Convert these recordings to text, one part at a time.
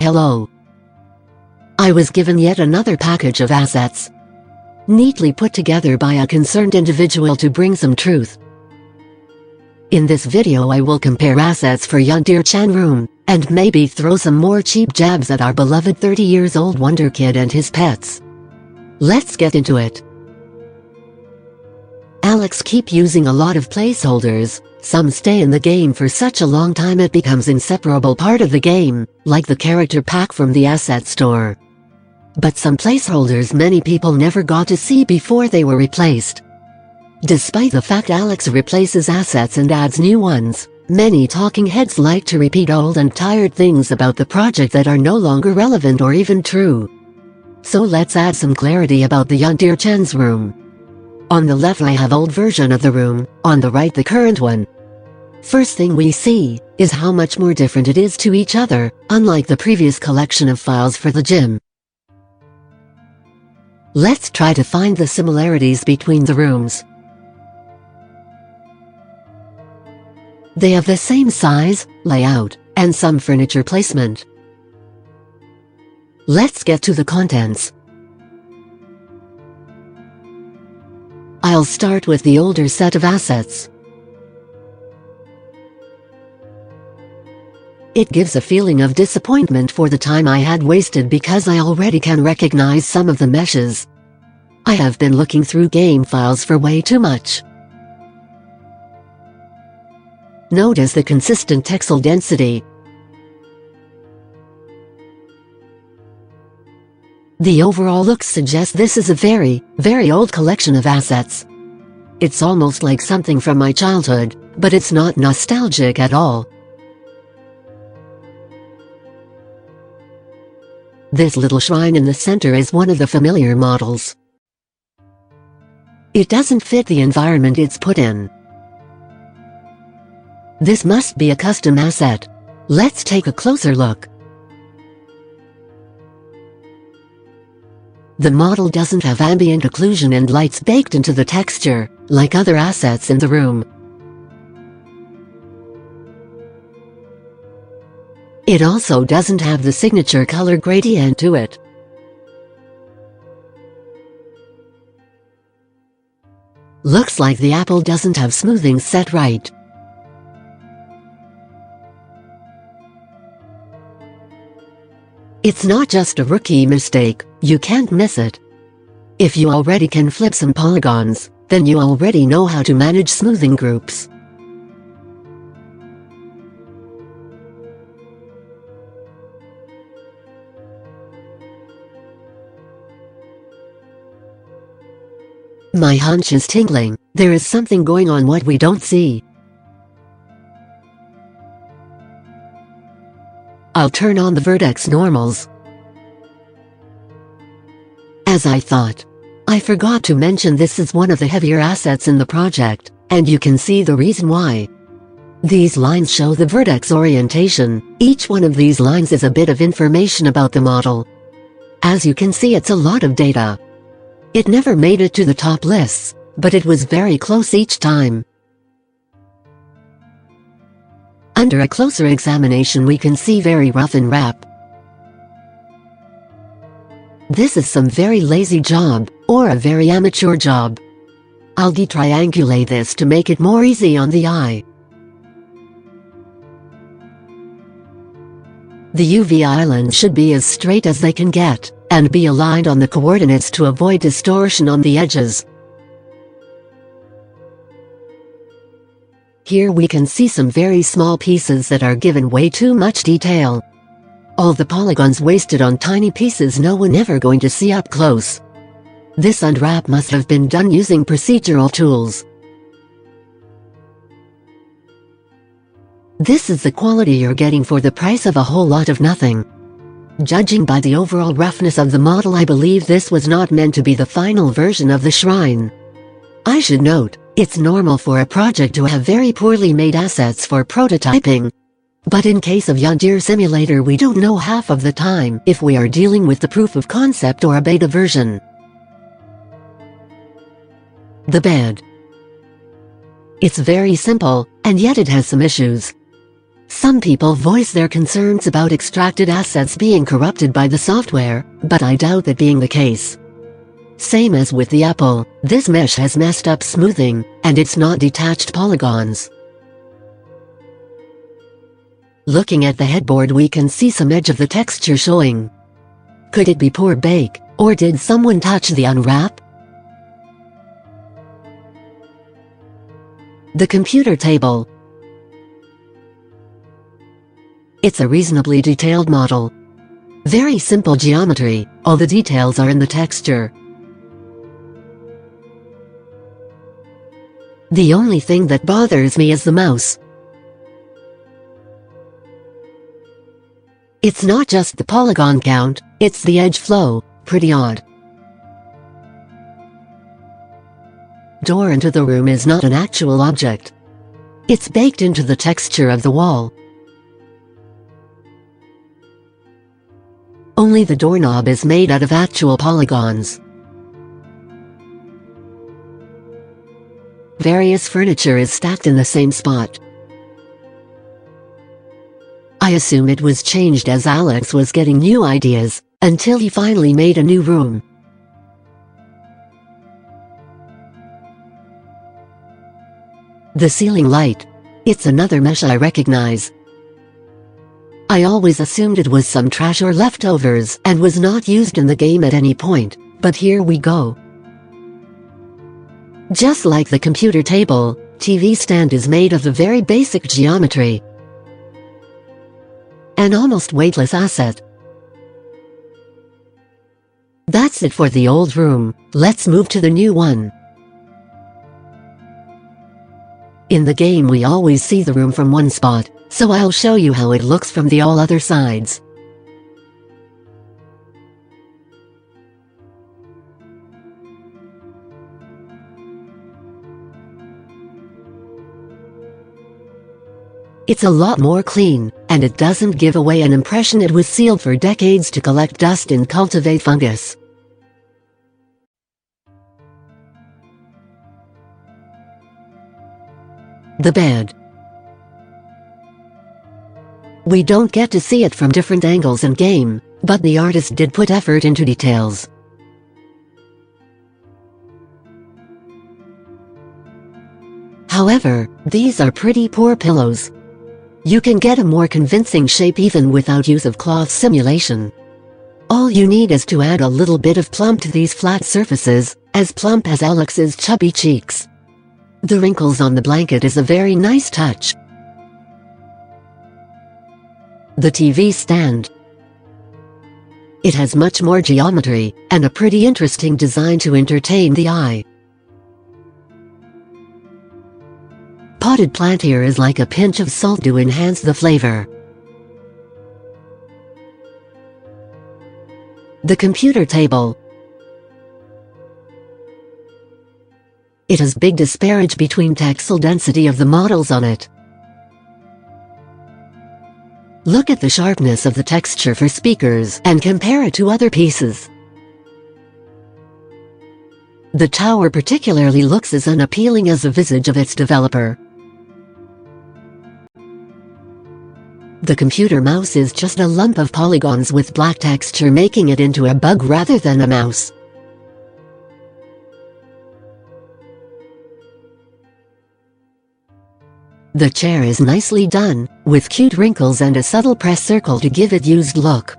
Hello. I was given yet another package of assets, neatly put together by a concerned individual to bring some truth. In this video I will compare assets for Yandere-chan room, and maybe throw some more cheap jabs at our beloved 30-years-old Wonder Kid and his pets. Let's get into it. Alex keep using a lot of placeholders. Some stay in the game for such a long time it becomes inseparable part of the game, like the character pack from the asset store. But some placeholders many people never got to see before they were replaced. Despite the fact Alex replaces assets and adds new ones, many talking heads like to repeat old and tired things about the project that are no longer relevant or even true. So let's add some clarity about the Yandere-chan's room. On the left I have old version of the room, on the right the current one. First thing we see is how much more different it is to each other, unlike the previous collection of files for the gym. Let's try to find the similarities between the rooms. They have the same size, layout, and some furniture placement. Let's get to the contents. I'll start with the older set of assets. It gives a feeling of disappointment for the time I had wasted because I already can recognize some of the meshes. I have been looking through game files for way too much. Notice the consistent texel density. The overall looks suggest this is a very, very old collection of assets. It's almost like something from my childhood, but it's not nostalgic at all. This little shrine in the center is one of the familiar models. It doesn't fit the environment it's put in. This must be a custom asset. Let's take a closer look. The model doesn't have ambient occlusion and lights baked into the texture, like other assets in the room. It also doesn't have the signature color gradient to it. Looks like the apple doesn't have smoothing set right. It's not just a rookie mistake, you can't miss it. If you already can flip some polygons, then you already know how to manage smoothing groups. My hunch is tingling. There is something going on what we don't see. I'll turn on the Vertex Normals. As I thought. I forgot to mention this is one of the heavier assets in the project, and you can see the reason why. These lines show the vertex orientation. Each one of these lines is a bit of information about the model. As you can see, it's a lot of data. It never made it to the top lists, but it was very close each time. Under a closer examination we can see very rough and wrap. This is some very lazy job, or a very amateur job. I'll detriangulate this to make it more easy on the eye. The UV islands should be as straight as they can get, and be aligned on the coordinates to avoid distortion on the edges. Here we can see some very small pieces that are given way too much detail. All the polygons wasted on tiny pieces no one ever going to see up close. This unwrap must have been done using procedural tools. This is the quality you're getting for the price of a whole lot of nothing. Judging by the overall roughness of the model, I believe this was not meant to be the final version of the shrine. I should note, it's normal for a project to have very poorly made assets for prototyping. But in case of Yandere Simulator we don't know half of the time if we are dealing with the proof of concept or a beta version. The bed. It's very simple, and yet it has some issues. Some people voice their concerns about extracted assets being corrupted by the software, but I doubt that being the case. Same as with the Apple, this mesh has messed up smoothing, and it's not detached polygons. Looking at the headboard, we can see some edge of the texture showing. Could it be poor bake, or did someone touch the unwrap? The computer table. It's a reasonably detailed model. Very simple geometry, all the details are in the texture. The only thing that bothers me is the mouse. It's not just the polygon count, it's the edge flow, pretty odd. Door into the room is not an actual object. It's baked into the texture of the wall. Only the doorknob is made out of actual polygons. Various furniture is stacked in the same spot. I assume it was changed as Alex was getting new ideas, until he finally made a new room. The ceiling light. It's another mesh I recognize. I always assumed it was some trash or leftovers and was not used in the game at any point, but here we go. Just like the computer table, TV stand is made of the very basic geometry. An almost weightless asset. That's it for the old room, let's move to the new one. In the game we always see the room from one spot, so I'll show you how it looks from the all other sides. It's a lot more clean, and it doesn't give away an impression it was sealed for decades to collect dust and cultivate fungus. The bed. We don't get to see it from different angles in game, but the artist did put effort into details. However, these are pretty poor pillows. You can get a more convincing shape even without use of cloth simulation. All you need is to add a little bit of plump to these flat surfaces, as plump as Alex's chubby cheeks. The wrinkles on the blanket is a very nice touch. The TV stand. It has much more geometry, and a pretty interesting design to entertain the eye. Potted plant here is like a pinch of salt to enhance the flavor. The computer table. It has big disparage between textile density of the models on it. Look at the sharpness of the texture for speakers and compare it to other pieces. The tower particularly looks as unappealing as the visage of its developer. The computer mouse is just a lump of polygons with black texture, making it into a bug rather than a mouse. The chair is nicely done, with cute wrinkles and a subtle press circle to give it used look.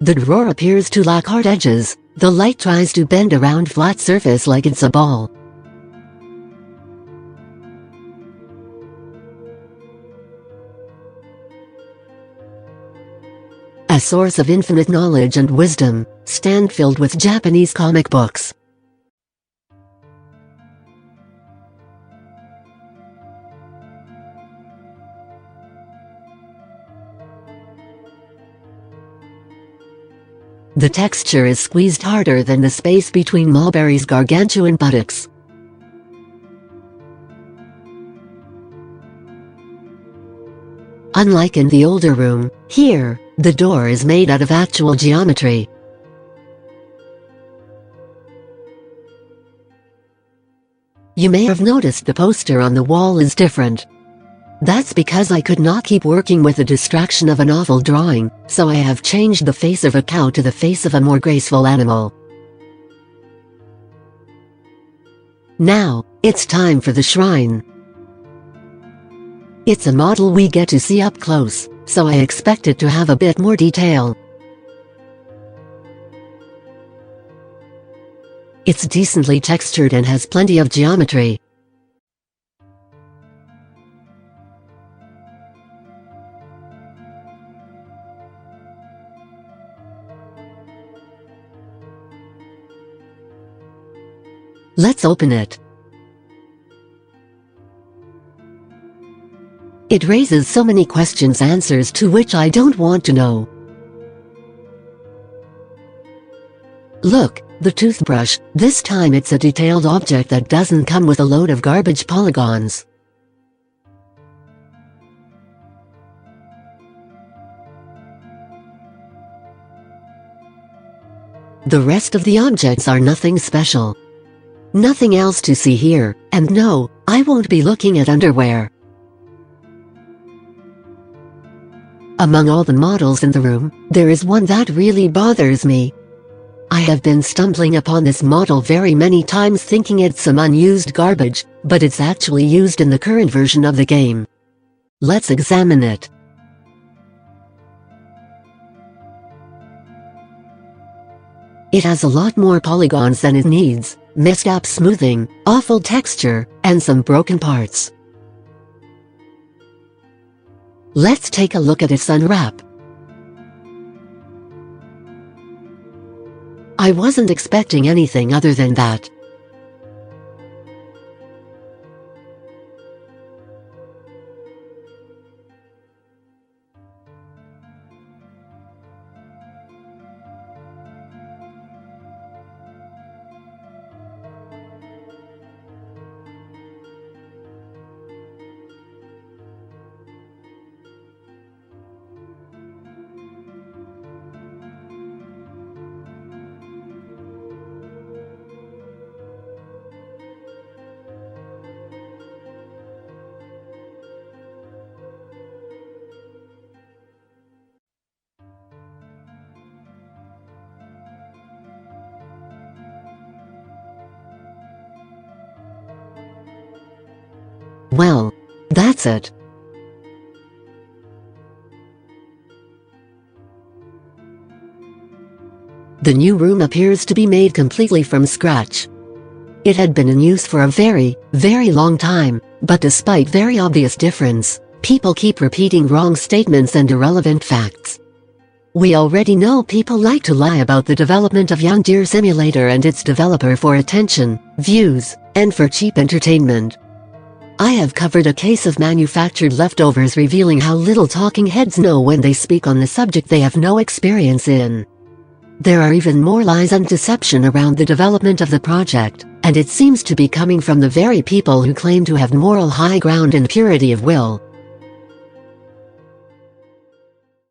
The drawer appears to lack hard edges. The light tries to bend around flat surface like it's a ball. A source of infinite knowledge and wisdom, stand filled with Japanese comic books. The texture is squeezed harder than the space between Mulberry's gargantuan buttocks. Unlike in the older room, here, the door is made out of actual geometry. You may have noticed the poster on the wall is different. That's because I could not keep working with the distraction of an awful drawing, so I have changed the face of a cow to the face of a more graceful animal. Now, it's time for the shrine. It's a model we get to see up close, so I expect it to have a bit more detail. It's decently textured and has plenty of geometry. Let's open it. It raises so many questions, answers to which I don't want to know. Look, the toothbrush. This time it's a detailed object that doesn't come with a load of garbage polygons. The rest of the objects are nothing special. Nothing else to see here, and no, I won't be looking at underwear. Among all the models in the room, there is one that really bothers me. I have been stumbling upon this model very many times thinking it's some unused garbage, but it's actually used in the current version of the game. Let's examine it. It has a lot more polygons than it needs, messed up smoothing, awful texture, and some broken parts. Let's take a look at its unwrap. I wasn't expecting anything other than that. Well, that's it. The new room appears to be made completely from scratch. It had been in use for a very, very long time, but despite very obvious difference, people keep repeating wrong statements and irrelevant facts. We already know people like to lie about the development of Yandere Simulator and its developer for attention, views, and for cheap entertainment. I have covered a case of manufactured leftovers revealing how little talking heads know when they speak on the subject they have no experience in. There are even more lies and deception around the development of the project, and it seems to be coming from the very people who claim to have moral high ground and purity of will.